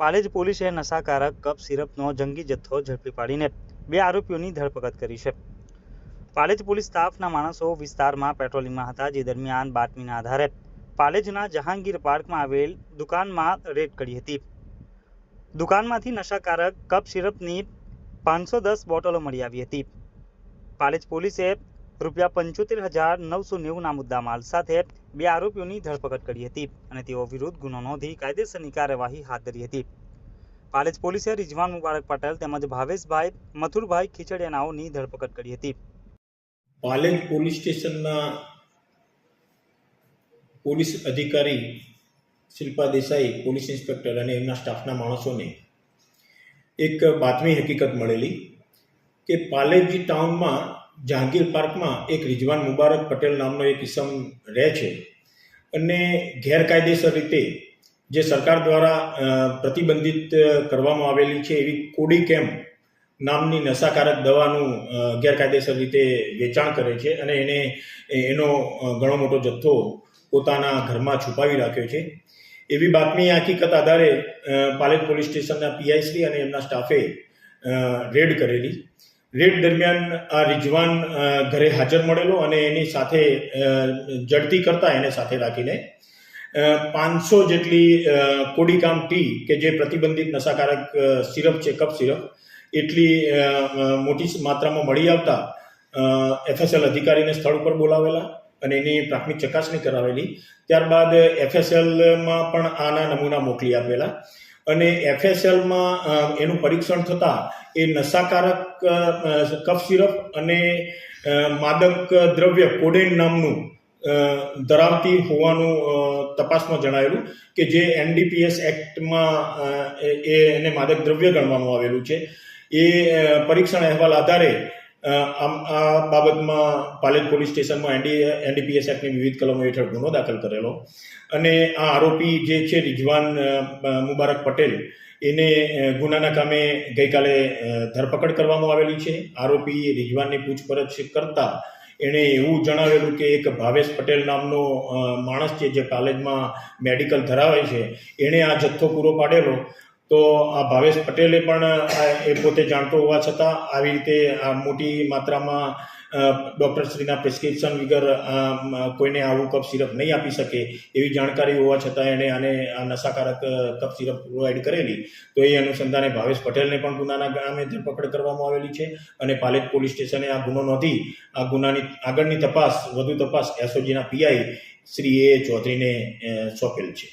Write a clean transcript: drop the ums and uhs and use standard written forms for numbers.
પાલેજ પોલીસે નશાકારક કફ સિરપનો જંગી જથ્થો ઝડપી પાડીને 2 આરોપીઓની ધરપકડ કરી છે. પાલેજ પોલીસ સ્ટાફના માણસો વિસ્તારમાં પેટ્રોલિંગમાં હતા, જે દરમિયાન બાતમીના આધારે પાલેજના જહાંગીર પાર્કમાં આવેલ દુકાનમાં રેડ કરી હતી. દુકાનમાંથી નશાકારક કફ સિરપની 510 બોટલો મળી આવી હતી. પાલેજ પોલીસે ₹75,990 ના મુદ્દામાલ સાથે 2 આરોપીઓની ધરપકડ કરી હતી અને તેઓ વિરુદ્ધ ગુનો નોંધી કાયદેસરની કાર્યવાહી હાથ ધરી હતી. પાલેજ પોલીસે રિઝવાન મુબારક પટેલ તેમજ ભાવેશભાઈ મથુરભાઈ ખીચડિયાનાઓની ધરપકડ કરી હતી. પાલેજ પોલીસ સ્ટેશનના પોલીસ અધિકારી શિલ્પા દેસાઈ, પોલીસ ઇન્સ્પેક્ટર અને એમના સ્ટાફના માણસોને એક બાતમી હકીકત મળેલી કે પાલેજ ટાઉનમાં જહાંગીર પાર્કમાં એક રિઝવાન મુબારક પટેલ નામનો એક ઇસમ રહે છે અને ગેરકાયદેસર રીતે જે સરકાર દ્વારા પ્રતિબંધિત કરવામાં આવેલી છે એવી કોડી કેમ્પ નામની નશાકારક દવાનું ગેરકાયદેસર રીતે વેચાણ કરે છે અને એનો ઘણો મોટો જથ્થો પોતાના ઘરમાં છુપાવી રાખ્યો છે. એવી બાતમી હકીકત આધારે પાલેજ પોલીસ સ્ટેશનના પીઆઈશ્રી અને એમના સ્ટાફે રેડ કરેલી. રેડ દરમિયાન આ રિઝવાન ઘરે હાજર મળેલો અને એની સાથે જડતી કરતા એને સાથે રાખીને 500 જેટલી કોડીકામ ટી કે જે પ્રતિબંધિત નશાકારક સિરપ છે, કફ સિરપ, એટલી મોટી માત્રામાં મળી આવતા એફએસએલ અધિકારીને સ્થળ ઉપર બોલાવેલા અને એની પ્રાથમિક ચકાસણી કરાવેલી. ત્યારબાદ એફએસએલમાં પણ આના નમૂના મોકલી આપેલા અને એફએસએલમાં એનું પરીક્ષણ થતાં એ નશાકારક કફ સિરપ અને માદક દ્રવ્ય કોડેન નામનું ધરાવતી હોવાનું તપાસમાં જણાવેલું કે જે એનડીપીએસ એક્ટમાં એને માદક દ્રવ્ય ગણવામાં આવેલું છે. એ પરીક્ષણ અહેવાલ આધારે આ બાબતમાં પાલેજ પોલીસ સ્ટેશનમાં એનડીપીએસ એક્ટની વિવિધ કલમો હેઠળ ગુનો દાખલ કરેલો અને આ આરોપી જે છે રિઝવાન મુબારક પટેલ, એને ગુનાના કામે ગઈકાલે ધરપકડ કરવામાં આવેલી છે. આરોપી રિઝવાનની પૂછપરછ કરતા એણે એવું જણાવેલું કે એક ભાવેશ પટેલ નામનો માણસ છે જે પાલેજમાં મેડિકલ ધરાવે છે, એણે આ જથ્થો પૂરો પાડેલો. તો આ ભાવેશ પટેલે પણ એ પોતે જાણતો હોવા છતાં આવી રીતે આ મોટી માત્રામાં ડૉક્ટરશ્રીના પ્રિસ્ક્રિપ્શન વગર કોઈને આવું કફ સિરપ નહીં આપી શકે એવી જાણકારી હોવા છતાં એણે આ નશાકારક કફ સિરપ પ્રોવાઈડ કરેલી. તો એ અનુસંધાને ભાવેશ પટેલને પણ ગુનાના કામે ધરપકડ કરવામાં આવેલી છે અને પાલેજ પોલીસ સ્ટેશને આ ગુનો નોંધી આ ગુનાની આગળની તપાસ, વધુ તપાસ એસઓજીના પીઆઈ શ્રી એ ચૌધરીને સોંપેલ છે.